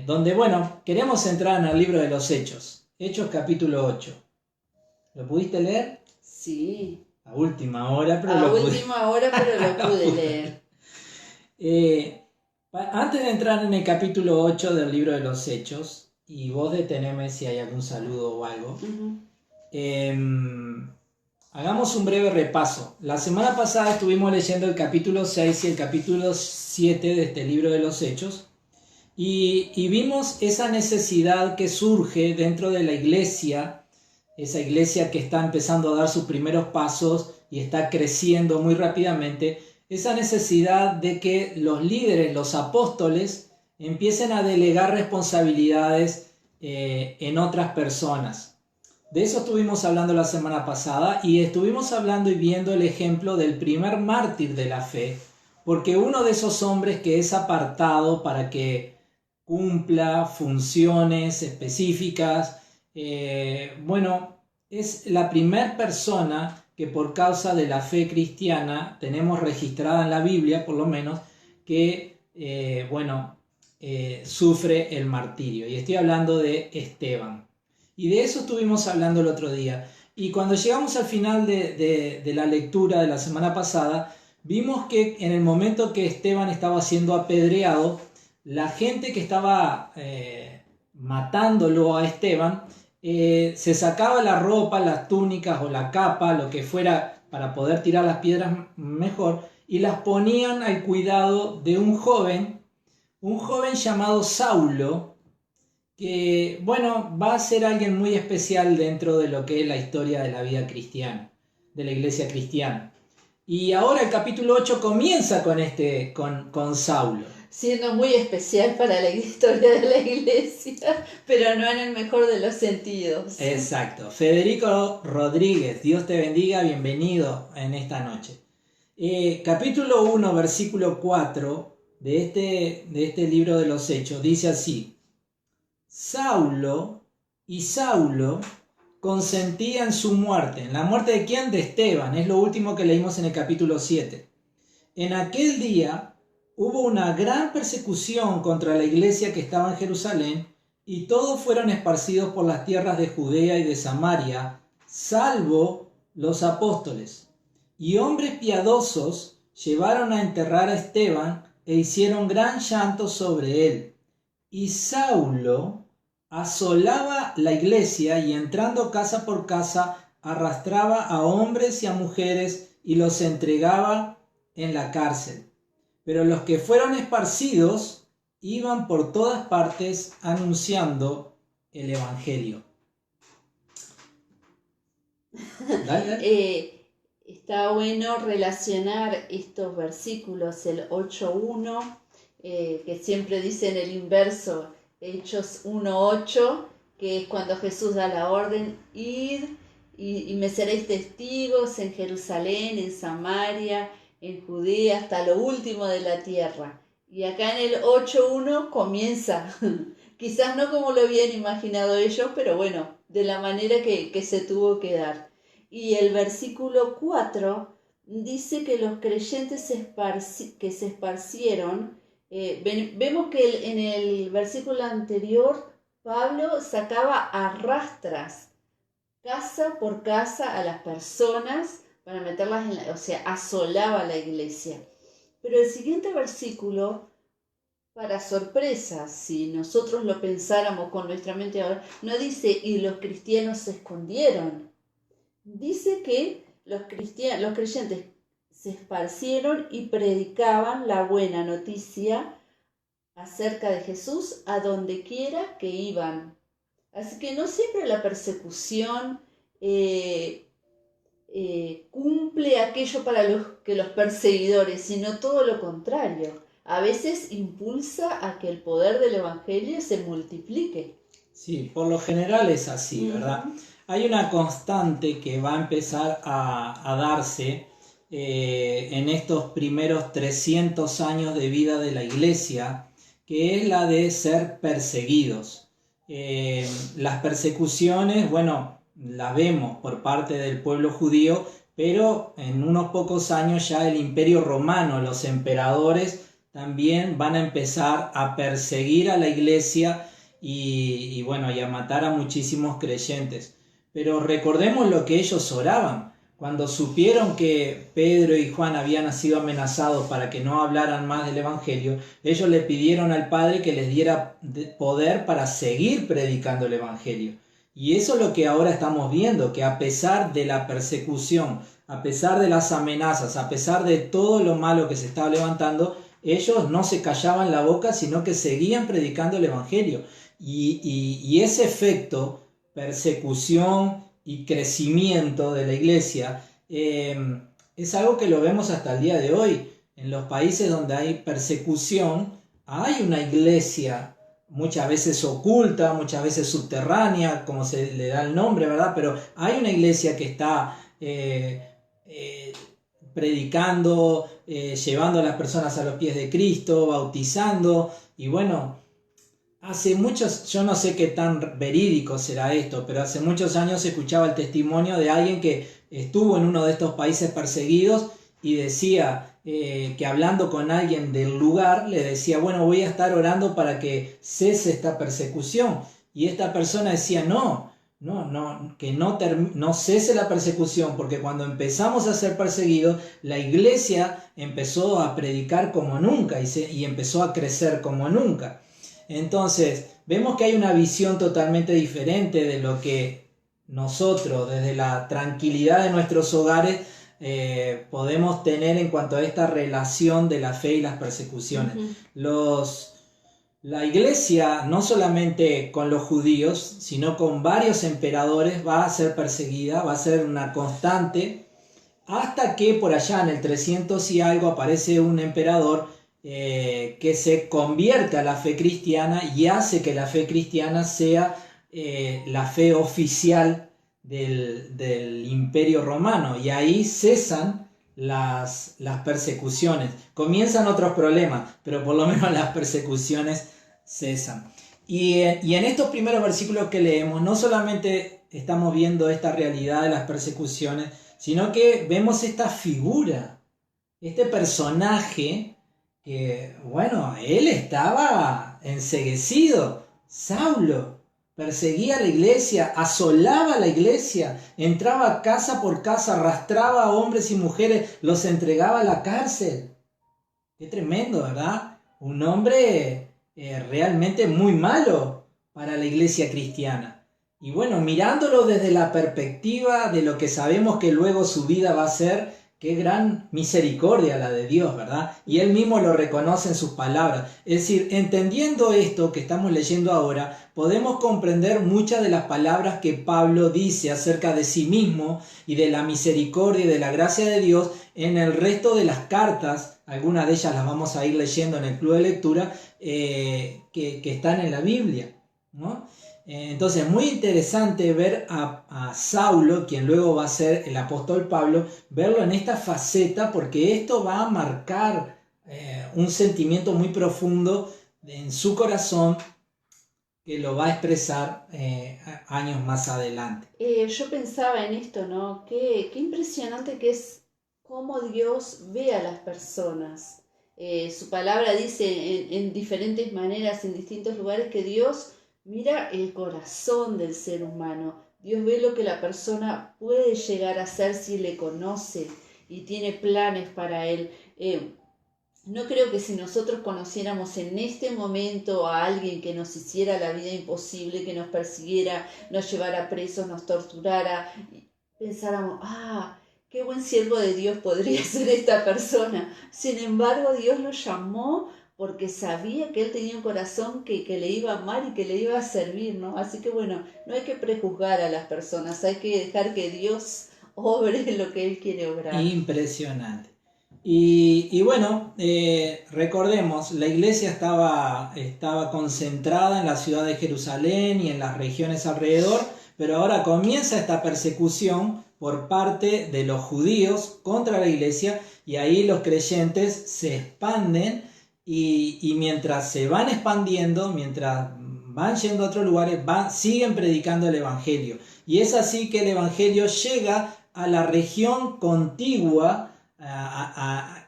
donde, bueno, queremos entrar en el libro de los Hechos. Hechos capítulo 8. ¿Lo pudiste leer? Sí. A última hora, pero A última hora, pero lo pude leer. Antes de entrar en el capítulo 8 del libro de los Hechos, y vos deteneme si hay algún saludo o algo, hagamos un breve repaso. La semana pasada estuvimos leyendo el capítulo 6 y el capítulo 7 de este libro de los Hechos, y vimos esa necesidad que surge dentro de la iglesia, esa iglesia que está empezando a dar sus primeros pasos y está creciendo muy rápidamente, esa necesidad de que los líderes, los apóstoles, empiecen a delegar responsabilidades en otras personas. De eso estuvimos hablando la semana pasada y estuvimos hablando y viendo el ejemplo del primer mártir de la fe, porque uno de esos hombres que es apartado para que cumpla funciones específicas, es la primera persona que por causa de la fe cristiana tenemos registrada en la Biblia, por lo menos, que sufre el martirio. Y estoy hablando de Esteban. Y de eso estuvimos hablando el otro día. Y cuando llegamos al final de la lectura de la semana pasada, vimos que en el momento que Esteban estaba siendo apedreado, la gente que estaba matándolo a Esteban se sacaba la ropa, las túnicas o la capa, lo que fuera para poder tirar las piedras mejor, y las ponían al cuidado de un joven llamado Saulo, que va a ser alguien muy especial dentro de lo que es la historia de la vida cristiana, de la iglesia cristiana. Y ahora el capítulo 8 comienza con Saulo. Siendo muy especial para la historia de la iglesia, pero no en el mejor de los sentidos. Exacto. Federico Rodríguez, Dios te bendiga, bienvenido en esta noche. Capítulo 1, versículo 4 de este libro de los Hechos, dice así: Saulo consentía en su muerte. ¿En la muerte de quién? De Esteban. Es lo último que leímos en el capítulo 7. En aquel día hubo una gran persecución contra la iglesia que estaba en Jerusalén, y todos fueron esparcidos por las tierras de Judea y de Samaria, salvo los apóstoles. Y hombres piadosos llevaron a enterrar a Esteban e hicieron gran llanto sobre él. Y Saulo asolaba la iglesia y entrando casa por casa arrastraba a hombres y a mujeres y los entregaba en la cárcel. Pero los que fueron esparcidos iban por todas partes anunciando el evangelio. Está bueno relacionar estos versículos, el 8.1, que siempre dicen el inverso, Hechos 1.8, que es cuando Jesús da la orden: id y me seréis testigos en Jerusalén, en Samaria, en Judea, hasta lo último de la tierra. Y acá en el 8.1 comienza, quizás no como lo habían imaginado ellos, pero bueno, de la manera que se tuvo que dar. Y el versículo 4 dice que los creyentes que se esparcieron, vemos que en el versículo anterior Pablo sacaba a rastras, casa por casa, a las personas para meterlas asolaba la iglesia. Pero el siguiente versículo, para sorpresa, si nosotros lo pensáramos con nuestra mente ahora, no dice y los cristianos se escondieron. Dice que los creyentes se esparcieron y predicaban la buena noticia acerca de Jesús a donde quiera que iban. Así que no siempre la persecución cumple aquello para los perseguidores, sino todo lo contrario. A veces impulsa a que el poder del evangelio se multiplique. Sí, por lo general es así, ¿verdad? Hay una constante que va a empezar a darse en estos primeros 300 años de vida de la iglesia, que es la de ser perseguidos. Las persecuciones, las vemos por parte del pueblo judío, pero en unos pocos años ya el Imperio Romano, los emperadores, también van a empezar a perseguir a la iglesia y bueno, y a matar a muchísimos creyentes. Pero recordemos lo que ellos oraban. Cuando supieron que Pedro y Juan habían sido amenazados para que no hablaran más del Evangelio, ellos le pidieron al Padre que les diera poder para seguir predicando el Evangelio. Y eso es lo que ahora estamos viendo, que a pesar de la persecución, a pesar de las amenazas, a pesar de todo lo malo que se estaba levantando, ellos no se callaban la boca, sino que seguían predicando el Evangelio. Y ese efecto, persecución y crecimiento de la iglesia, es algo que lo vemos hasta el día de hoy. En los países donde hay persecución, hay una iglesia muchas veces oculta, muchas veces subterránea, como se le da el nombre, ¿verdad? Pero hay una iglesia que está predicando, llevando a las personas a los pies de Cristo, bautizando, y bueno, hace muchos, yo no sé qué tan verídico será esto, pero hace muchos años escuchaba el testimonio de alguien que estuvo en uno de estos países perseguidos y decía que hablando con alguien del lugar, le decía, bueno, voy a estar orando para que cese esta persecución. Y esta persona decía, que no cese la persecución, porque cuando empezamos a ser perseguidos, la iglesia empezó a predicar como nunca y empezó a crecer como nunca. Entonces, vemos que hay una visión totalmente diferente de lo que nosotros, desde la tranquilidad de nuestros hogares, podemos tener en cuanto a esta relación de la fe y las persecuciones. Uh-huh. La iglesia, no solamente con los judíos, sino con varios emperadores, va a ser perseguida, va a ser una constante, hasta que por allá en el 300 y algo aparece un emperador que se convierte a la fe cristiana y hace que la fe cristiana sea la fe oficial del Imperio Romano, y ahí cesan las persecuciones. Comienzan otros problemas, pero por lo menos las persecuciones cesan. Y en estos primeros versículos que leemos, no solamente estamos viendo esta realidad de las persecuciones, sino que vemos esta figura, este personaje que, bueno, él estaba enceguecido, Saulo. Perseguía a la iglesia, asolaba a la iglesia, entraba casa por casa, arrastraba a hombres y mujeres, los entregaba a la cárcel. Qué tremendo, ¿verdad? Un hombre realmente muy malo para la iglesia cristiana. Y bueno, mirándolo desde la perspectiva de lo que sabemos que luego su vida va a ser, qué gran misericordia la de Dios, ¿verdad? Y él mismo lo reconoce en sus palabras. Es decir, entendiendo esto que estamos leyendo ahora, podemos comprender muchas de las palabras que Pablo dice acerca de sí mismo y de la misericordia y de la gracia de Dios en el resto de las cartas. Algunas de ellas las vamos a ir leyendo en el club de lectura que están en la Biblia, ¿no? Entonces, muy interesante ver a Saulo, quien luego va a ser el apóstol Pablo, verlo en esta faceta, porque esto va a marcar un sentimiento muy profundo en su corazón que lo va a expresar años más adelante. Yo pensaba en esto, ¿no? Qué impresionante que es cómo Dios ve a las personas. Su palabra dice en diferentes maneras, en distintos lugares, que Dios mira el corazón del ser humano. Dios ve lo que la persona puede llegar a ser si le conoce y tiene planes para él. No creo que si nosotros conociéramos en este momento a alguien que nos hiciera la vida imposible, que nos persiguiera, nos llevara presos, nos torturara, pensáramos, qué buen siervo de Dios podría ser esta persona. Sin embargo, Dios lo llamó porque sabía que él tenía un corazón que le iba a amar y que le iba a servir, ¿no? Así que bueno, no hay que prejuzgar a las personas, hay que dejar que Dios obre lo que él quiere obrar. Impresionante. Y bueno, recordemos, la iglesia estaba concentrada en la ciudad de Jerusalén y en las regiones alrededor, pero ahora comienza esta persecución por parte de los judíos contra la iglesia, y ahí los creyentes se expanden. Y mientras se van expandiendo, mientras van yendo a otros lugares, siguen predicando el Evangelio. Y es así que el Evangelio llega a la región contigua a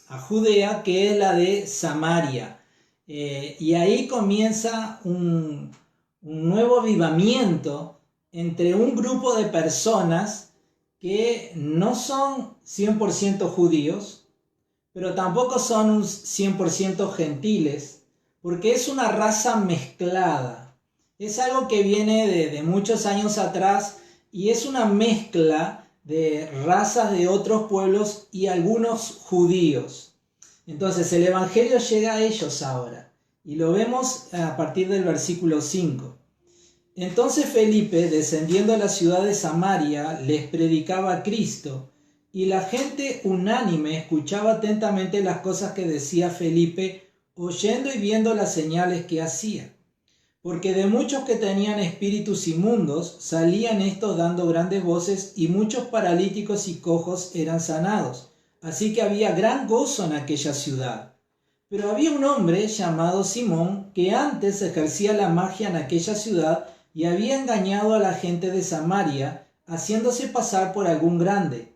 a Judea, que es la de Samaria. Y ahí comienza un nuevo avivamiento entre un grupo de personas que no son 100% judíos, pero tampoco son un 100% gentiles, porque es una raza mezclada. Es algo que viene de muchos años atrás y es una mezcla de razas de otros pueblos y algunos judíos. Entonces el evangelio llega a ellos ahora y lo vemos a partir del versículo 5. Entonces Felipe, descendiendo a la ciudad de Samaria, les predicaba a Cristo, y la gente unánime escuchaba atentamente las cosas que decía Felipe, oyendo y viendo las señales que hacía. Porque de muchos que tenían espíritus inmundos salían estos dando grandes voces, y muchos paralíticos y cojos eran sanados. Así que había gran gozo en aquella ciudad. Pero había un hombre llamado Simón, que antes ejercía la magia en aquella ciudad y había engañado a la gente de Samaria, haciéndose pasar por algún grande.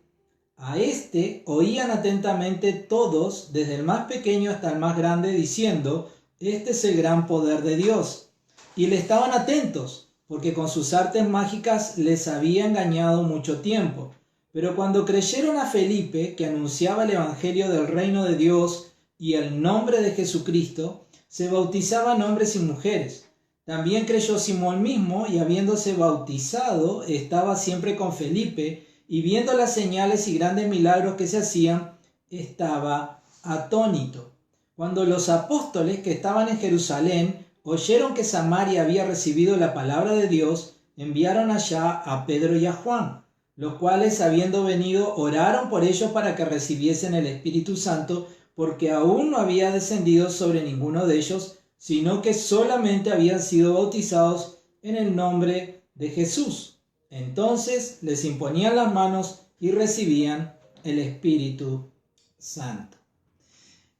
A este oían atentamente todos, desde el más pequeño hasta el más grande, diciendo: este es el gran poder de Dios. Y le estaban atentos, porque con sus artes mágicas les había engañado mucho tiempo. Pero cuando creyeron a Felipe, que anunciaba el evangelio del reino de Dios y el nombre de Jesucristo, se bautizaban hombres y mujeres. También creyó Simón mismo, y habiéndose bautizado, estaba siempre con Felipe, y viendo las señales y grandes milagros que se hacían, estaba atónito. Cuando los apóstoles que estaban en Jerusalén oyeron que Samaria había recibido la palabra de Dios, enviaron allá a Pedro y a Juan, los cuales, habiendo venido, oraron por ellos para que recibiesen el Espíritu Santo, porque aún no había descendido sobre ninguno de ellos, sino que solamente habían sido bautizados en el nombre de Jesús. Entonces les imponían las manos y recibían el Espíritu Santo.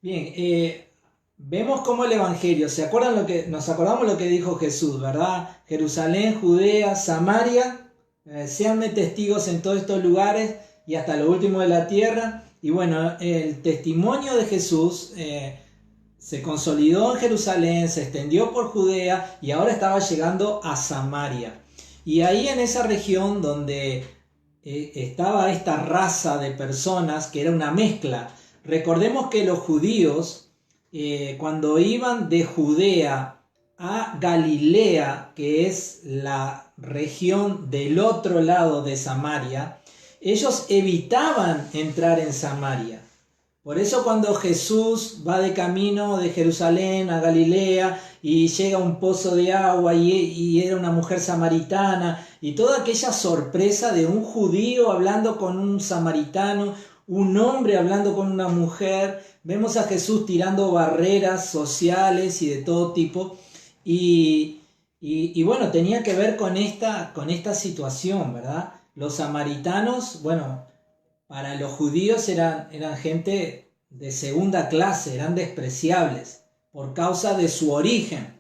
Bien, vemos cómo el Evangelio, nos acordamos lo que dijo Jesús, ¿verdad? Jerusalén, Judea, Samaria, seanme testigos en todos estos lugares y hasta lo último de la tierra. Y bueno, el testimonio de Jesús se consolidó en Jerusalén, se extendió por Judea y ahora estaba llegando a Samaria. Y ahí en esa región donde estaba esta raza de personas, que era una mezcla. Recordemos que los judíos, cuando iban de Judea a Galilea, que es la región del otro lado de Samaria, ellos evitaban entrar en Samaria. Por eso cuando Jesús va de camino de Jerusalén a Galilea y llega a un pozo de agua y era una mujer samaritana, y toda aquella sorpresa de un judío hablando con un samaritano, un hombre hablando con una mujer, vemos a Jesús tirando barreras sociales y de todo tipo, y bueno, tenía que ver con esta situación, ¿verdad? Los samaritanos, bueno, para los judíos eran gente de segunda clase, eran despreciables por causa de su origen.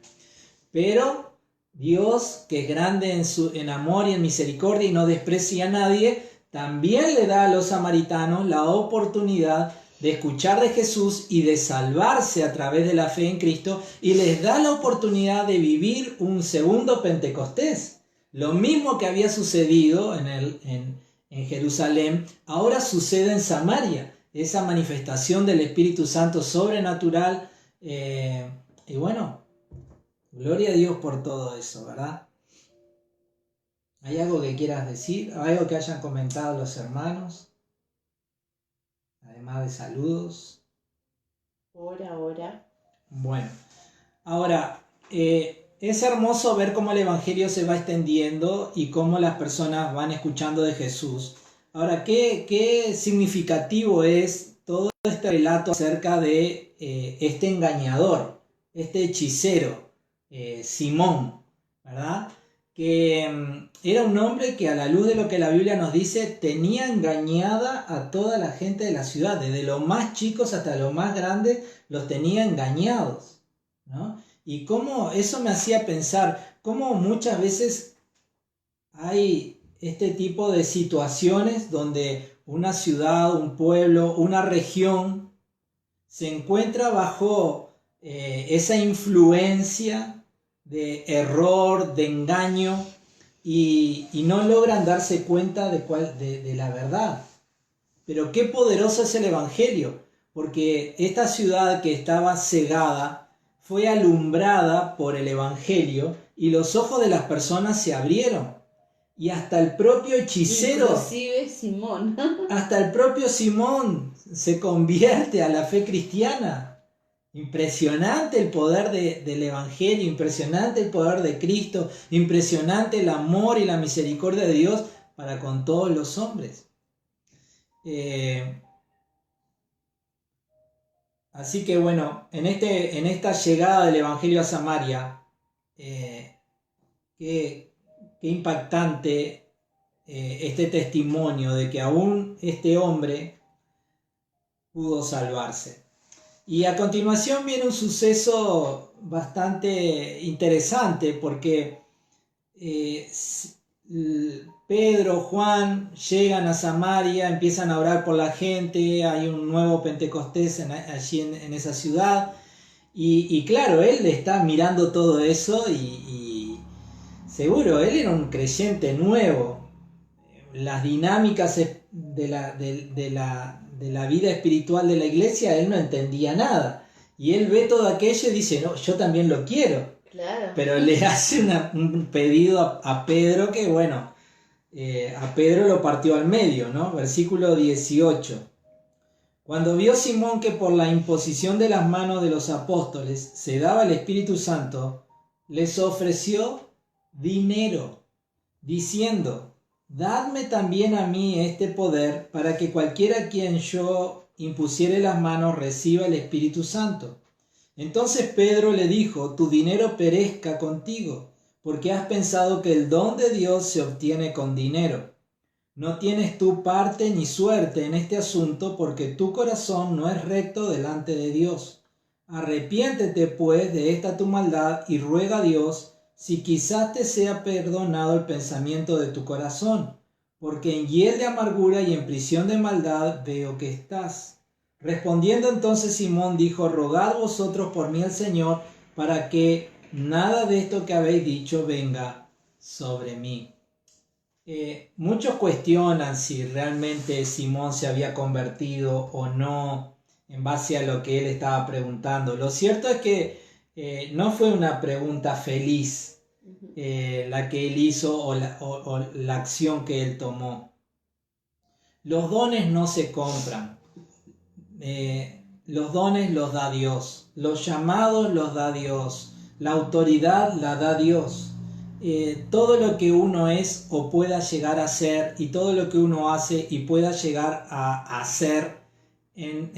Pero Dios, que es grande en amor y en misericordia y no desprecia a nadie, también le da a los samaritanos la oportunidad de escuchar de Jesús y de salvarse a través de la fe en Cristo, y les da la oportunidad de vivir un segundo Pentecostés. Lo mismo que había sucedido en Jerusalén, ahora sucede en Samaria, esa manifestación del Espíritu Santo sobrenatural, y bueno, gloria a Dios por todo eso, ¿verdad? ¿Hay algo que quieras decir? ¿Algo que hayan comentado los hermanos? Además de saludos. Ora. Bueno, ahora, es hermoso ver cómo el Evangelio se va extendiendo y cómo las personas van escuchando de Jesús. Ahora, qué significativo es todo este relato acerca de este engañador, este hechicero, Simón, ¿verdad? Que era un hombre que, a la luz de lo que la Biblia nos dice, tenía engañada a toda la gente de la ciudad, desde los más chicos hasta los más grandes, los tenía engañados, ¿no? Y cómo eso me hacía pensar, cómo muchas veces hay este tipo de situaciones donde una ciudad, un pueblo, una región se encuentra bajo esa influencia de error, de engaño, y no logran darse cuenta de la verdad. Pero qué poderoso es el Evangelio, porque esta ciudad que estaba cegada fue alumbrada por el Evangelio y los ojos de las personas se abrieron. Y hasta el propio hechicero, inclusive Simón, hasta el propio Simón se convierte a la fe cristiana. Impresionante el poder del Evangelio, impresionante el poder de Cristo, impresionante el amor y la misericordia de Dios para con todos los hombres. Así que bueno, en esta llegada del Evangelio a Samaria, qué impactante este testimonio de que aún este hombre pudo salvarse. Y a continuación viene un suceso bastante interesante porque Pedro, Juan llegan a Samaria, empiezan a orar por la gente, hay un nuevo Pentecostés allí en esa ciudad y claro, él está mirando todo eso y seguro, él era un creyente nuevo. Las dinámicas de la vida espiritual de la iglesia, él no entendía nada. Y él ve todo aquello y dice, no, yo también lo quiero. Claro. Pero le hace un pedido a Pedro que, bueno, a Pedro lo partió al medio, ¿no? Versículo 18. Cuando vio Simón que por la imposición de las manos de los apóstoles se daba el Espíritu Santo, les ofreció dinero, diciendo, dadme también a mí este poder para que cualquiera a quien yo impusiere las manos reciba el Espíritu Santo. Entonces Pedro le dijo, tu dinero perezca contigo, porque has pensado que el don de Dios se obtiene con dinero. No tienes tú parte ni suerte en este asunto, porque tu corazón no es recto delante de Dios. Arrepiéntete pues de esta tu maldad y ruega a Dios si quizás te sea perdonado el pensamiento de tu corazón, porque en hiel de amargura y en prisión de maldad veo que estás. Respondiendo entonces Simón dijo, rogad vosotros por mí al Señor, para que nada de esto que habéis dicho venga sobre mí. Muchos cuestionan si realmente Simón se había convertido o no en base a lo que él estaba preguntando. Lo cierto es que no fue una pregunta feliz la que él hizo o la acción que él tomó. Los dones no se compran. Los dones los da Dios. Los llamados los da Dios. La autoridad la da Dios. Todo lo que uno es o pueda llegar a ser y todo lo que uno hace y pueda llegar a hacer en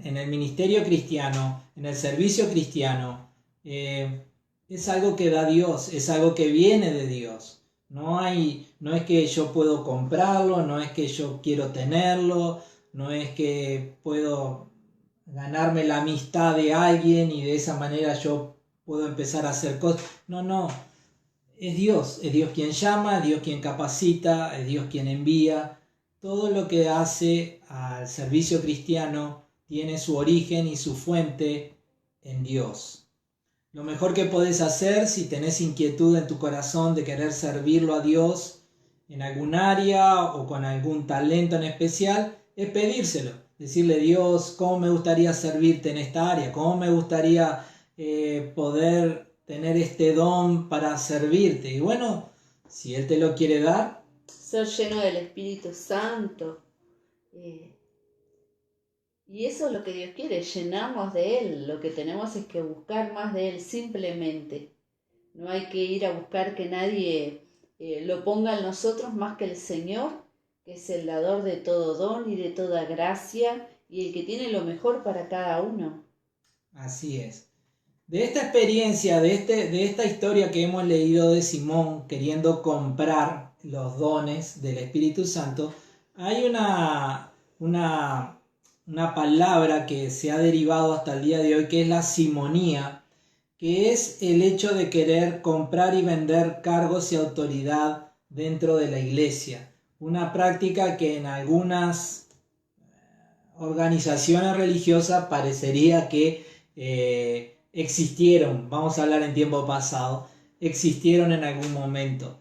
el ministerio cristiano, en el servicio cristiano, es algo que da Dios, es algo que viene de Dios. No es que yo puedo comprarlo, no es que yo quiero tenerlo, no es que puedo ganarme la amistad de alguien y de esa manera yo puedo empezar a hacer cosas. No. Es Dios quien llama, es Dios quien capacita, es Dios quien envía. Todo lo que hace al servicio cristiano tiene su origen y su fuente en Dios. Lo mejor que podés hacer si tenés inquietud en tu corazón de querer servirlo a Dios en algún área o con algún talento en especial, es pedírselo. Decirle, Dios, ¿cómo me gustaría servirte en esta área? ¿Cómo me gustaría poder tener este don para servirte? Y bueno, si Él te lo quiere dar, ser lleno del Espíritu Santo, y eso es lo que Dios quiere, llenarnos de Él. Lo que tenemos es que buscar más de Él simplemente. No hay que ir a buscar que nadie lo ponga en nosotros más que el Señor, que es el dador de todo don y de toda gracia y el que tiene lo mejor para cada uno. Así es. De esta experiencia, de esta historia que hemos leído de Simón queriendo comprar los dones del Espíritu Santo, hay una palabra que se ha derivado hasta el día de hoy, que es la simonía, que es el hecho de querer comprar y vender cargos y autoridad dentro de la iglesia. Una práctica que en algunas organizaciones religiosas parecería que existieron, vamos a hablar en tiempo pasado, existieron en algún momento.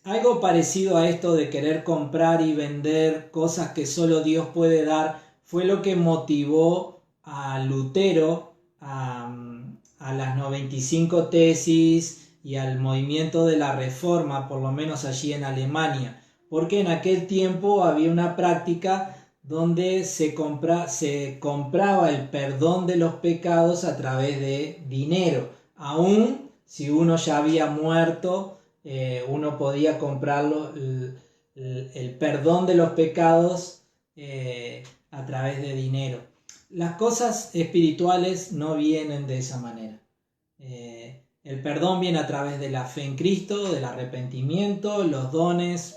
Algo parecido a esto de querer comprar y vender cosas que solo Dios puede dar fue lo que motivó a Lutero a las 95 tesis y al movimiento de la Reforma, por lo menos allí en Alemania, porque en aquel tiempo había una práctica donde se compraba el perdón de los pecados a través de dinero. Aún si uno ya había muerto, uno podía comprarlo, el perdón de los pecados a través de dinero. Las cosas espirituales no vienen de esa manera. El perdón viene a través de la fe en Cristo, del arrepentimiento, los dones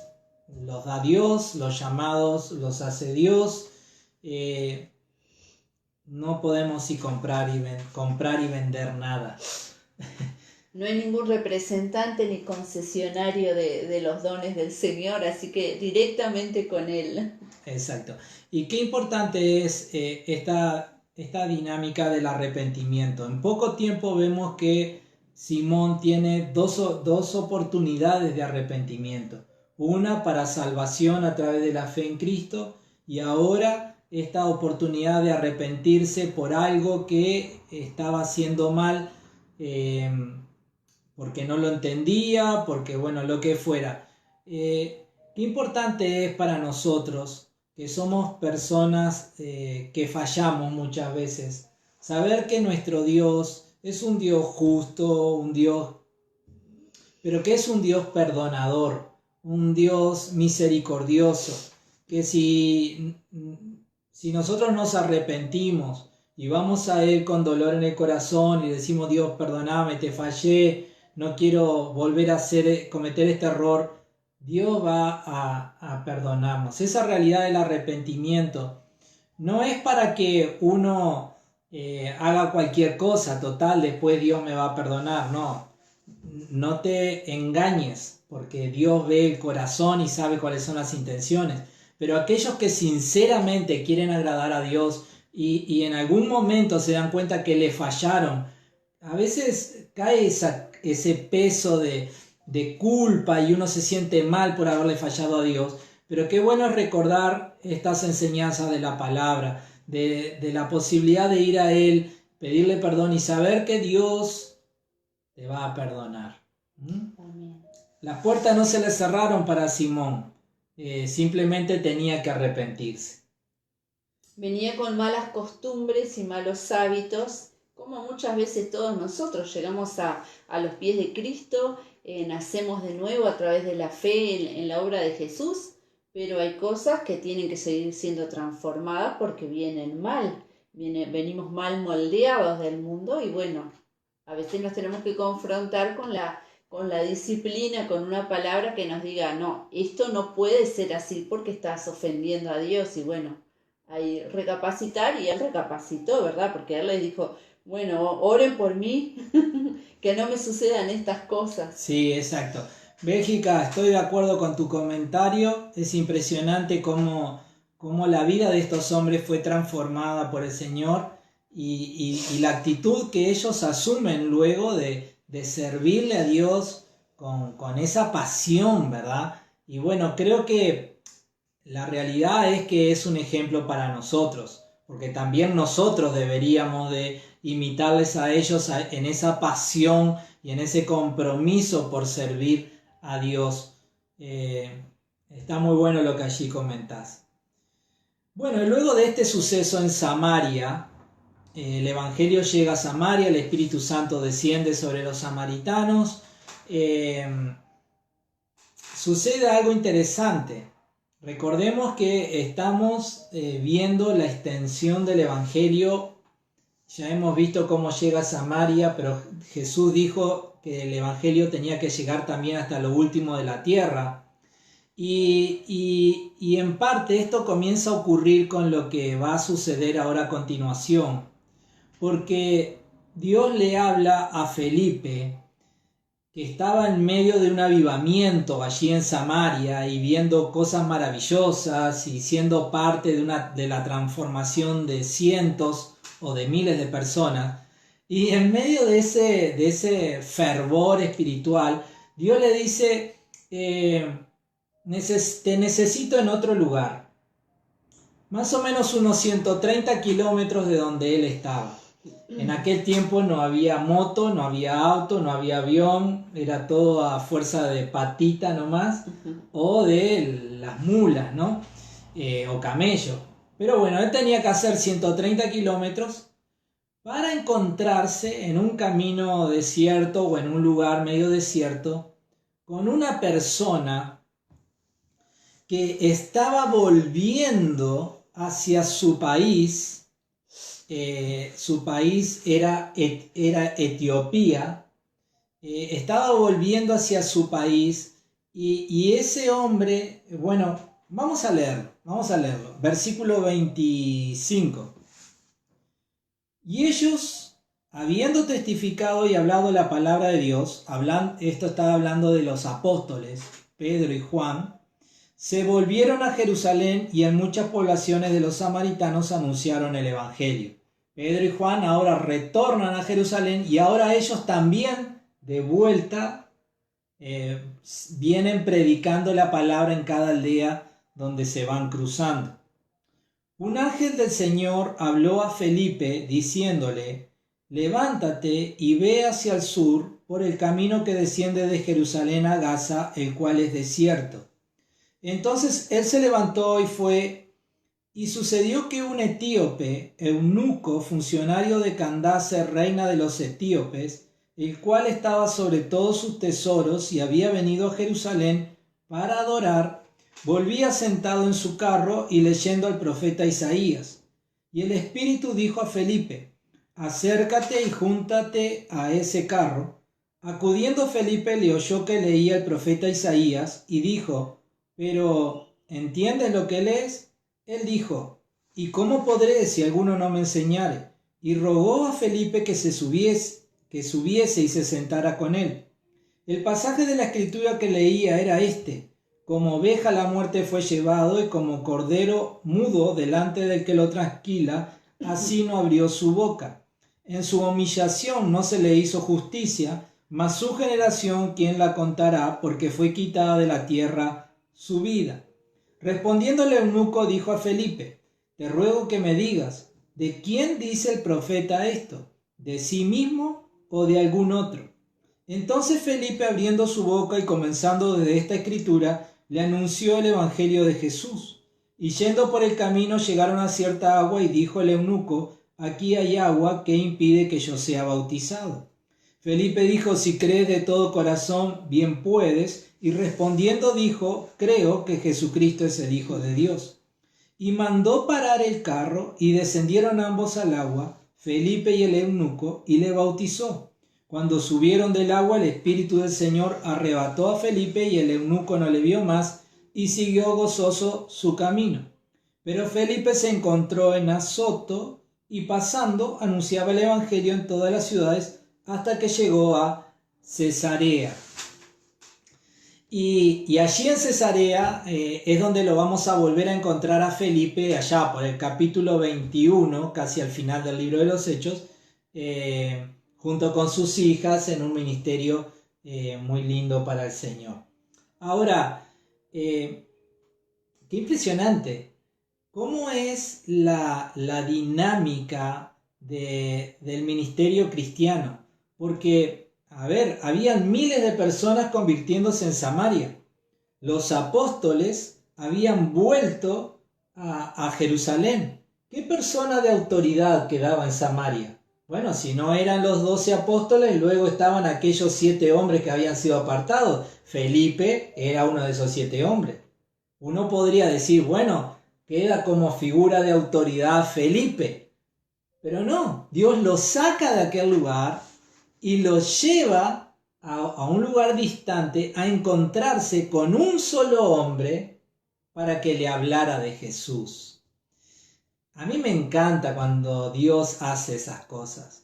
los da Dios, los llamados los hace Dios. No podemos comprar y vender nada. No hay ningún representante ni concesionario de los dones del Señor, así que directamente con Él. Exacto. Y qué importante es esta dinámica del arrepentimiento. En poco tiempo vemos que Simón tiene dos oportunidades de arrepentimiento. Una para salvación a través de la fe en Cristo y ahora esta oportunidad de arrepentirse por algo que estaba haciendo mal, porque no lo entendía, porque bueno, lo que fuera. Qué importante es para nosotros, que somos personas que fallamos muchas veces, saber que nuestro Dios es un Dios justo, un Dios, pero que es un Dios perdonador, un Dios misericordioso, que si nosotros nos arrepentimos y vamos a Él con dolor en el corazón y decimos, Dios, perdóname, te fallé, no quiero volver a cometer este error, Dios va a perdonarnos. Esa realidad del arrepentimiento no es para que uno haga cualquier cosa, total, después Dios me va a perdonar, no te engañes, porque Dios ve el corazón y sabe cuáles son las intenciones. Pero aquellos que sinceramente quieren agradar a Dios y en algún momento se dan cuenta que le fallaron, a veces cae ese peso de culpa y uno se siente mal por haberle fallado a Dios. Pero qué bueno es recordar estas enseñanzas de la palabra, de la posibilidad de ir a Él, pedirle perdón y saber que Dios te va a perdonar. Amén. Las puertas no se le cerraron para Simón, simplemente tenía que arrepentirse. Venía con malas costumbres y malos hábitos, como muchas veces todos nosotros llegamos a los pies de Cristo, nacemos de nuevo a través de la fe en la obra de Jesús, pero hay cosas que tienen que seguir siendo transformadas porque vienen mal, venimos mal moldeados del mundo y bueno, a veces nos tenemos que confrontar con la disciplina, con una palabra que nos diga, no, esto no puede ser así porque estás ofendiendo a Dios y bueno, ahí recapacitar y él recapacitó, ¿verdad? Porque él les dijo, bueno, oren por mí, que no me sucedan estas cosas. Sí, exacto. Bélgica, estoy de acuerdo con tu comentario. Es impresionante cómo la vida de estos hombres fue transformada por el Señor y la actitud que ellos asumen luego de servirle a Dios con esa pasión, ¿verdad? Y bueno, creo que la realidad es que es un ejemplo para nosotros, porque también nosotros deberíamos de imitarles a ellos en esa pasión y en ese compromiso por servir a Dios. Está muy bueno lo que allí comentás. Bueno, y luego de este suceso en Samaria, el Evangelio llega a Samaria, el Espíritu Santo desciende sobre los samaritanos. Sucede algo interesante. Recordemos que estamos viendo la extensión del Evangelio. Ya hemos visto cómo llega a Samaria, pero Jesús dijo que el Evangelio tenía que llegar también hasta lo último de la tierra. Y en parte esto comienza a ocurrir con lo que va a suceder ahora a continuación. Porque Dios le habla a Felipe, que estaba en medio de un avivamiento allí en Samaria y viendo cosas maravillosas y siendo parte de la transformación de cientos o de miles de personas. Y en medio de ese fervor espiritual, Dios le dice, te necesito en otro lugar, más o menos unos 130 kilómetros de donde él estaba. En aquel tiempo no había moto, no había auto, no había avión, era todo a fuerza de patita nomás, o de las mulas, ¿no? O camello. Pero bueno, él tenía que hacer 130 kilómetros para encontrarse en un camino desierto o en un lugar medio desierto con una persona que estaba volviendo hacia su país. Su país era Etiopía. Estaba volviendo hacia su país y ese hombre, bueno, vamos a leerlo, versículo 25. Y ellos, habiendo testificado y hablado la palabra de Dios, esto estaba hablando de los apóstoles, Pedro y Juan, se volvieron a Jerusalén y en muchas poblaciones de los samaritanos anunciaron el evangelio. Pedro y Juan ahora retornan a Jerusalén y ahora ellos también de vuelta vienen predicando la palabra en cada aldea donde se van cruzando. Un ángel del Señor habló a Felipe diciéndole: levántate y ve hacia el sur por el camino que desciende de Jerusalén a Gaza, el cual es desierto. Entonces él se levantó y fue, y sucedió que un etíope, eunuco, funcionario de Candace, reina de los etíopes, el cual estaba sobre todos sus tesoros y había venido a Jerusalén para adorar, volvía sentado en su carro y leyendo al profeta Isaías. Y el Espíritu dijo a Felipe: acércate y júntate a ese carro. Acudiendo Felipe le oyó que leía el profeta Isaías y dijo: pero, ¿entiendes lo que lees? Él dijo: ¿y cómo podré si alguno no me enseñare? Y rogó a Felipe que subiese y se sentara con él. El pasaje de la escritura que leía era este: como oveja a la muerte fue llevado, y como cordero mudo delante del que lo trasquila, así no abrió su boca. En su humillación no se le hizo justicia, mas su generación, ¿quién la contará? Porque fue quitada de la tierra su vida. Respondiéndole el eunuco dijo a Felipe: te ruego que me digas, ¿de quién dice el profeta esto? ¿De sí mismo o de algún otro? Entonces Felipe, abriendo su boca y comenzando desde esta escritura, le anunció el evangelio de Jesús. Y yendo por el camino llegaron a cierta agua y dijo el eunuco: aquí hay agua, ¿qué impide que yo sea bautizado? Felipe dijo: si crees de todo corazón, bien puedes. Y respondiendo dijo: creo que Jesucristo es el Hijo de Dios. Y mandó parar el carro, y descendieron ambos al agua, Felipe y el eunuco, y le bautizó. Cuando subieron del agua, el Espíritu del Señor arrebató a Felipe, y el eunuco no le vio más, y siguió gozoso su camino. Pero Felipe se encontró en Azoto, y pasando anunciaba el evangelio en todas las ciudades, hasta que llegó a Cesarea. Y allí en Cesarea es donde lo vamos a volver a encontrar a Felipe, allá por el capítulo 21, casi al final del libro de los Hechos, junto con sus hijas en un ministerio muy lindo para el Señor. Ahora, qué impresionante, cómo es la dinámica del ministerio cristiano, porque habían miles de personas convirtiéndose en Samaria. Los apóstoles habían vuelto a Jerusalén. ¿Qué persona de autoridad quedaba en Samaria? Bueno, si no eran los 12 apóstoles, luego estaban aquellos 7 hombres que habían sido apartados. Felipe era uno de esos 7 hombres. Uno podría decir, bueno, queda como figura de autoridad Felipe. Pero no, Dios lo saca de aquel lugar y lo lleva a un lugar distante a encontrarse con un solo hombre para que le hablara de Jesús. A mí me encanta cuando Dios hace esas cosas.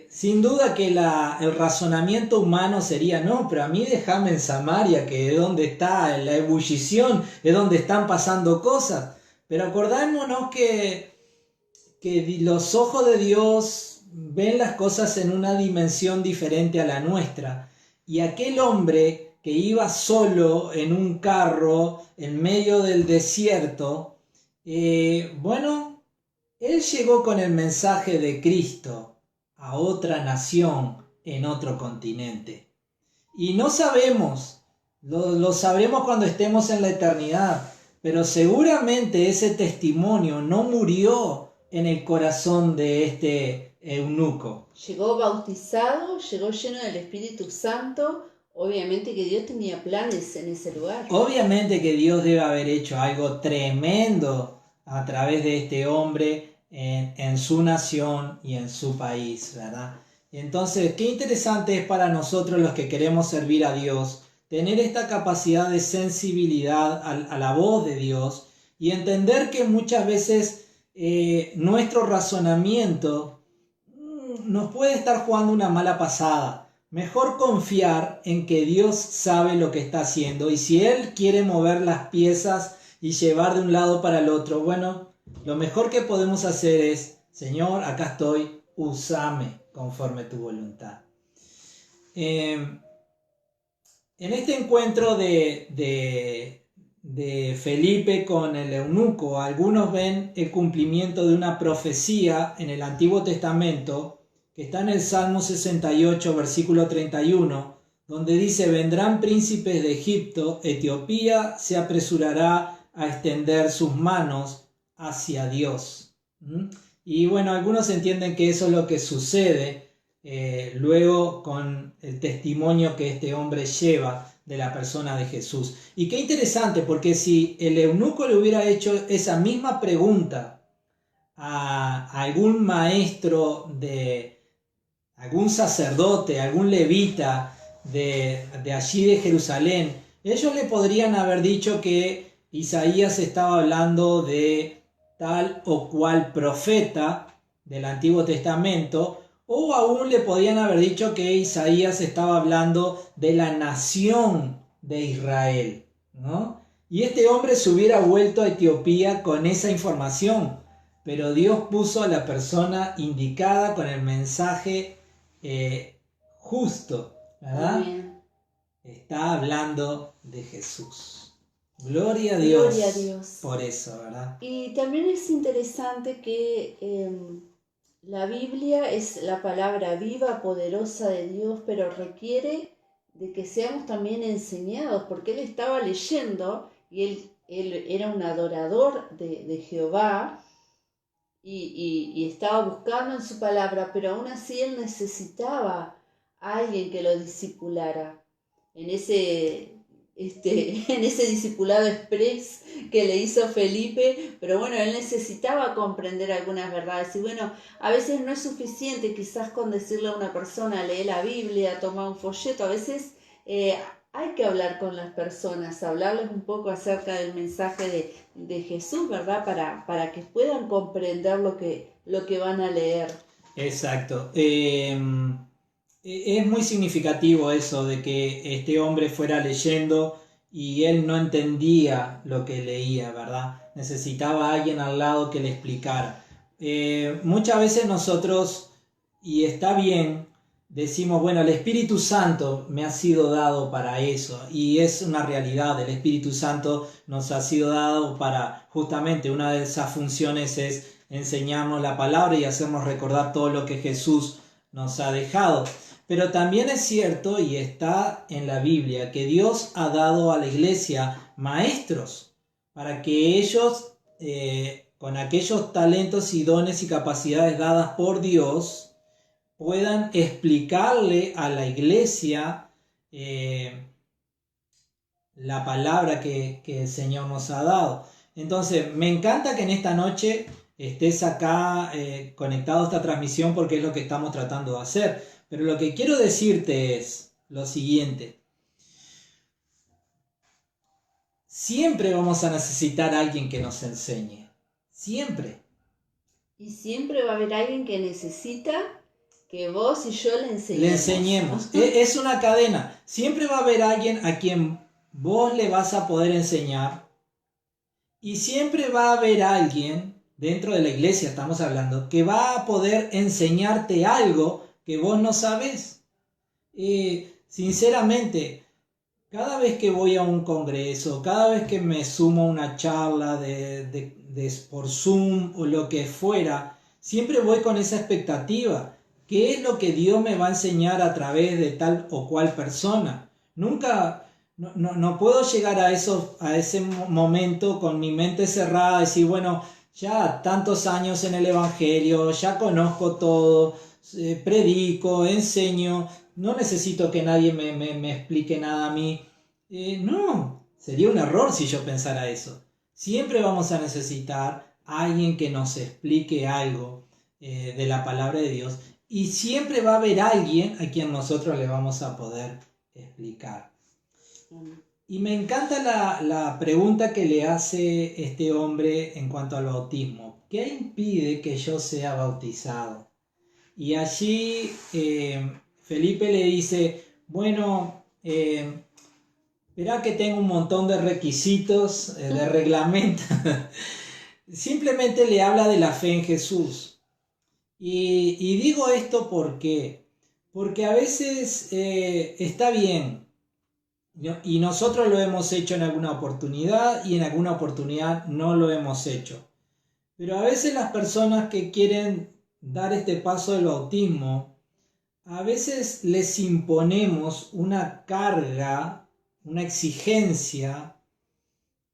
Sin duda que el razonamiento humano sería, no, pero a mí déjame en Samaria, que es donde está la ebullición, es donde están pasando cosas. Pero acordémonos que los ojos de Dios ven las cosas en una dimensión diferente a la nuestra. Y aquel hombre que iba solo en un carro en medio del desierto, bueno, él llegó con el mensaje de Cristo a otra nación en otro continente. Y no sabemos, lo sabremos cuando estemos en la eternidad, pero seguramente ese testimonio no murió en el corazón de este eunuco. Llegó bautizado, llegó lleno del Espíritu Santo. Obviamente que Dios tenía planes en ese lugar. Obviamente que Dios debe haber hecho algo tremendo a través de este hombre en su nación y en su país, ¿verdad? Entonces, qué interesante es para nosotros los que queremos servir a Dios, tener esta capacidad de sensibilidad a la voz de Dios y entender que muchas veces nuestro razonamiento nos puede estar jugando una mala pasada. Mejor confiar en que Dios sabe lo que está haciendo y si Él quiere mover las piezas y llevar de un lado para el otro, bueno, lo mejor que podemos hacer es, Señor, acá estoy, úsame conforme tu voluntad. En este encuentro de Felipe con el eunuco, algunos ven el cumplimiento de una profecía en el Antiguo Testamento que está en el Salmo 68, versículo 31, donde dice, vendrán príncipes de Egipto, Etiopía se apresurará a extender sus manos hacia Dios. Y bueno, algunos entienden que eso es lo que sucede luego con el testimonio que este hombre lleva de la persona de Jesús. Y qué interesante, porque si el eunuco le hubiera hecho esa misma pregunta a algún maestro algún sacerdote, algún levita de allí de Jerusalén, ellos le podrían haber dicho que Isaías estaba hablando de tal o cual profeta del Antiguo Testamento, o aún le podían haber dicho que Isaías estaba hablando de la nación de Israel, ¿no? Y este hombre se hubiera vuelto a Etiopía con esa información, pero Dios puso a la persona indicada con el mensaje justo, ¿verdad? Amén. Está hablando de Jesús. Gloria a Dios, Gloria a Dios por eso, ¿verdad? Y también es interesante que la Biblia es la palabra viva, poderosa de Dios, pero requiere de que seamos también enseñados, porque él estaba leyendo y él era un adorador de Jehová, y estaba buscando en su palabra, pero aún así él necesitaba a alguien que lo discipulara en ese discipulado express que le hizo Felipe. Pero bueno, él necesitaba comprender algunas verdades, y bueno, a veces no es suficiente quizás con decirle a una persona, lee la Biblia, toma un folleto. A veces hay que hablar con las personas, hablarles un poco acerca del mensaje de Jesús, ¿verdad? Para que puedan comprender lo que van a leer. Exacto. Es muy significativo eso de que este hombre fuera leyendo y él no entendía lo que leía, ¿verdad? Necesitaba a alguien al lado que le explicara. Muchas veces nosotros, y está bien, decimos, bueno, el Espíritu Santo me ha sido dado para eso, y es una realidad. El Espíritu Santo nos ha sido dado para, justamente, una de esas funciones es enseñarnos la palabra y hacernos recordar todo lo que Jesús nos ha dejado. Pero también es cierto, y está en la Biblia, que Dios ha dado a la iglesia maestros para que ellos, con aquellos talentos y dones y capacidades dadas por Dios, puedan explicarle a la iglesia la palabra que el Señor nos ha dado. Entonces, me encanta que en esta noche estés acá conectado a esta transmisión, porque es lo que estamos tratando de hacer. Pero lo que quiero decirte es lo siguiente. Siempre vamos a necesitar a alguien que nos enseñe. Siempre. Y siempre va a haber alguien que necesita Que vos y yo le enseñemos. Le enseñemos. Es una cadena. Siempre va a haber alguien a quien vos le vas a poder enseñar. Y siempre va a haber alguien, dentro de la iglesia estamos hablando, que va a poder enseñarte algo que vos no sabés. Sinceramente, cada vez que voy a un congreso, cada vez que me sumo a una charla por Zoom o lo que fuera, siempre voy con esa expectativa. ¿Qué es lo que Dios me va a enseñar a través de tal o cual persona? Nunca, no puedo llegar a ese momento con mi mente cerrada, decir, bueno, ya tantos años en el Evangelio, ya conozco todo, predico, enseño, no necesito que nadie me explique nada a mí. No, sería un error si yo pensara eso. Siempre vamos a necesitar a alguien que nos explique algo de la palabra de Dios. Y siempre va a haber alguien a quien nosotros le vamos a poder explicar. Y me encanta la pregunta que le hace este hombre en cuanto al bautismo. ¿Qué impide que yo sea bautizado? Y allí Felipe le dice, bueno, verá que tengo un montón de requisitos, de reglamentos. Simplemente le habla de la fe en Jesús. Y digo esto porque a veces está bien, y nosotros lo hemos hecho en alguna oportunidad y en alguna oportunidad no lo hemos hecho. Pero a veces las personas que quieren dar este paso del bautismo, a veces les imponemos una carga, una exigencia,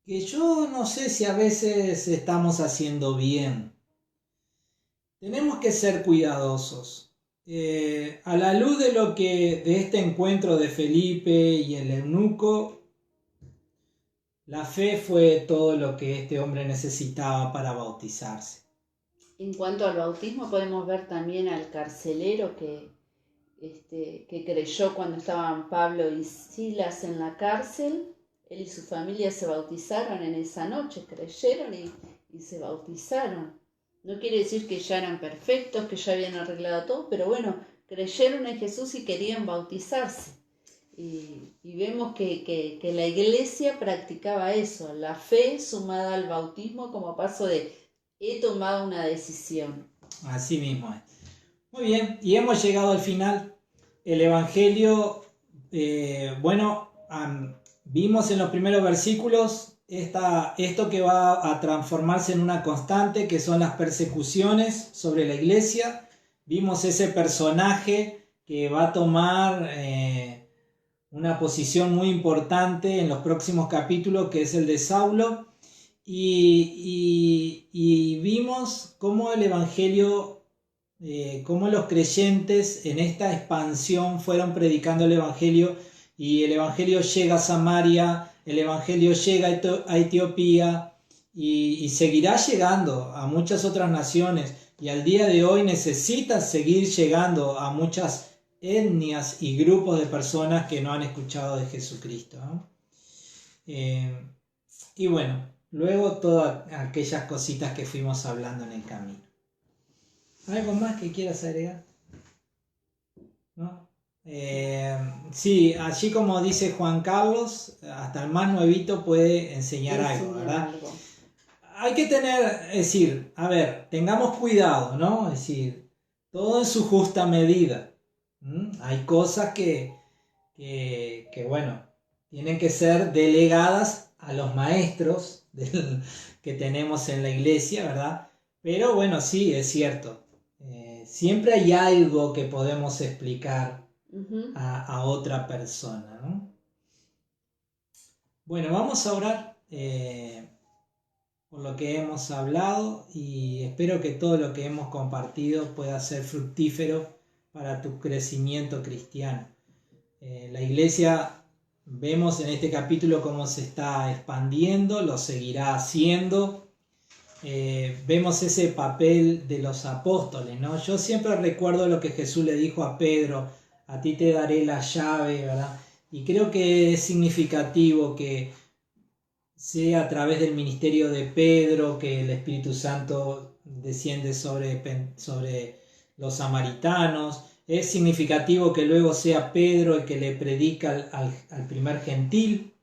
que yo no sé si a veces estamos haciendo bien. Tenemos que ser cuidadosos. A la luz de este encuentro de Felipe y el eunuco, la fe fue todo lo que este hombre necesitaba para bautizarse. En cuanto al bautismo, podemos ver también al carcelero que creyó cuando estaban Pablo y Silas en la cárcel. Él y su familia se bautizaron en esa noche, creyeron y se bautizaron. No quiere decir que ya eran perfectos, que ya habían arreglado todo, pero bueno, creyeron en Jesús y querían bautizarse. Y vemos que la iglesia practicaba eso, la fe sumada al bautismo como paso de he tomado una decisión. Así mismo es. Muy bien, y hemos llegado al final. El Evangelio, vimos en los primeros versículos esto que va a transformarse en una constante, que son las persecuciones sobre la iglesia. Vimos ese personaje que va a tomar una posición muy importante en los próximos capítulos, que es el de Saulo. Y vimos cómo el Evangelio, cómo los creyentes en esta expansión fueron predicando el Evangelio, y el Evangelio llega a Samaria, el Evangelio llega a Etiopía y seguirá llegando a muchas otras naciones, y al día de hoy necesita seguir llegando a muchas etnias y grupos de personas que no han escuchado de Jesucristo, ¿no? Y bueno, luego todas aquellas cositas que fuimos hablando en el camino. ¿Algo más que quieras agregar? ¿No? Sí, allí como dice Juan Carlos, hasta el más nuevito puede enseñar algo, ¿verdad? Hay que tengamos cuidado, ¿no? Es decir, todo en su justa medida. Hay cosas que bueno, tienen que ser delegadas a los maestros que tenemos en la iglesia, ¿verdad? Pero bueno, sí, es cierto. Siempre hay algo que podemos explicar a otra persona, ¿no? Bueno, vamos a orar por lo que hemos hablado, y espero que todo lo que hemos compartido pueda ser fructífero para tu crecimiento cristiano. La iglesia, vemos en este capítulo cómo se está expandiendo, lo seguirá haciendo. Vemos ese papel de los apóstoles, ¿no? Yo siempre recuerdo lo que Jesús le dijo a Pedro: a ti te daré la llave, ¿verdad? Y creo que es significativo que sea a través del ministerio de Pedro que el Espíritu Santo desciende sobre los samaritanos. Es significativo que luego sea Pedro el que le predica al primer gentil,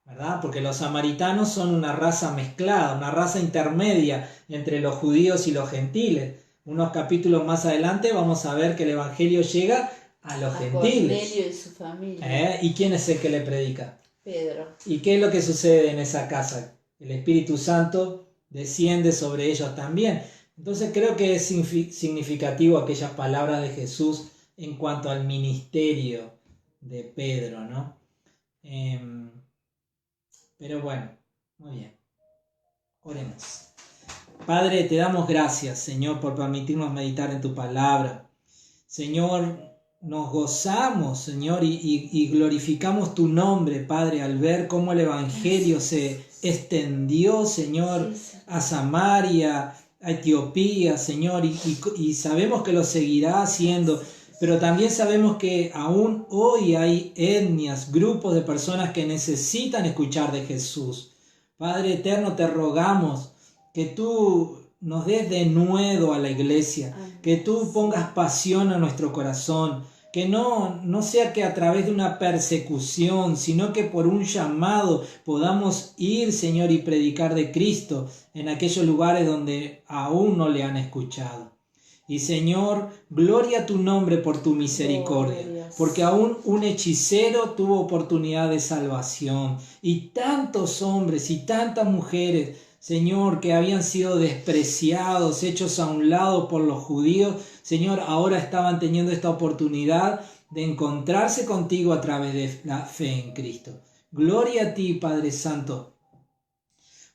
¿verdad? Porque los samaritanos son una raza mezclada, una raza intermedia entre los judíos y los gentiles. Unos capítulos más adelante vamos a ver que el evangelio llega a los gentiles. Cornelio y su familia. ¿Y quién es el que le predica? Pedro. ¿Y qué es lo que sucede en esa casa? El Espíritu Santo desciende sobre ellos también. Entonces creo que es significativo aquellas palabras de Jesús en cuanto al ministerio de Pedro, ¿no? Pero bueno, muy bien. Oremos. Padre, te damos gracias, Señor, por permitirnos meditar en tu palabra. Señor, nos gozamos, Señor, y glorificamos tu nombre, Padre, al ver cómo el Evangelio se extendió, Señor, a Samaria, a Etiopía, Señor, y sabemos que lo seguirá haciendo, pero también sabemos que aún hoy hay etnias, grupos de personas que necesitan escuchar de Jesús. Padre eterno, te rogamos que tú nos des denuedo a la iglesia, que tú pongas pasión a nuestro corazón, que no sea que a través de una persecución, sino que por un llamado podamos ir, Señor, y predicar de Cristo en aquellos lugares donde aún no le han escuchado. Y Señor, gloria a tu nombre por tu misericordia, porque aún un hechicero tuvo oportunidad de salvación, y tantos hombres y tantas mujeres, Señor, que habían sido despreciados, hechos a un lado por los judíos, Señor, ahora estaban teniendo esta oportunidad de encontrarse contigo a través de la fe en Cristo. Gloria a ti, Padre Santo,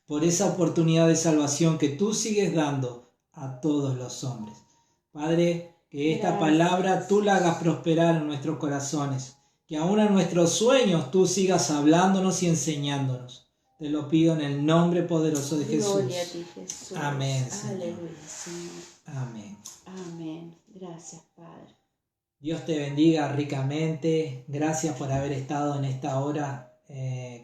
por esa oportunidad de salvación que tú sigues dando a todos los hombres. Padre, que esta palabra tú la hagas prosperar en nuestros corazones, que aún en nuestros sueños tú sigas hablándonos y enseñándonos. Te lo pido en el nombre poderoso de Jesús. Gloria a ti, Jesús. Amén, Señor. Aleluya, Señor. Amén. Amén. Gracias, Padre. Dios te bendiga ricamente. Gracias por haber estado en esta hora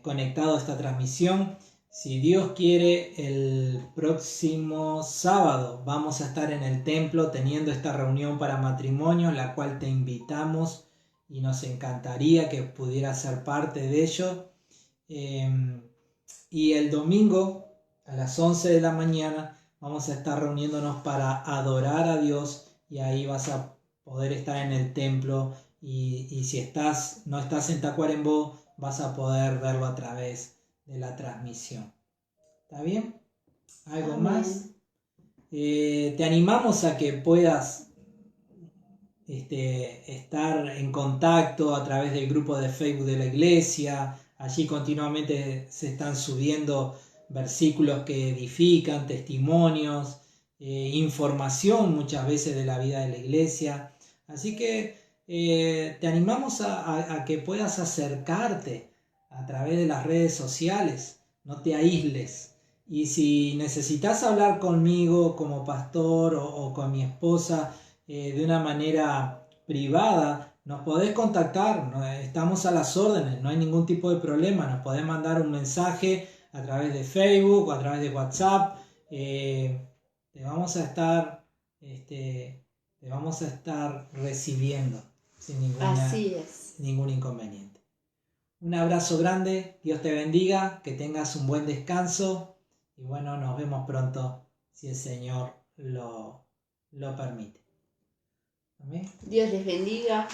conectado a esta transmisión. Si Dios quiere, el próximo sábado vamos a estar en el templo teniendo esta reunión para matrimonios, la cual te invitamos y nos encantaría que pudieras ser parte de ello. Y el domingo a las 11 de la mañana vamos a estar reuniéndonos para adorar a Dios, y ahí vas a poder estar en el templo, y si no estás en Tacuarembó, vas a poder verlo a través de la transmisión. ¿Está bien? ¿Algo Amén. más? Te animamos a que puedas estar en contacto a través del grupo de Facebook de la iglesia. Allí continuamente se están subiendo versículos que edifican, testimonios, información muchas veces de la vida de la iglesia. Así que te animamos a que puedas acercarte a través de las redes sociales. No te aísles. Y si necesitas hablar conmigo como pastor o con mi esposa de una manera privada, nos podés contactar, estamos a las órdenes, no hay ningún tipo de problema. Nos podés mandar un mensaje a través de Facebook o a través de WhatsApp. Te vamos a estar recibiendo sin ningún inconveniente. Un abrazo grande, Dios te bendiga, que tengas un buen descanso, y bueno, nos vemos pronto si el Señor lo permite. Amén. Dios les bendiga.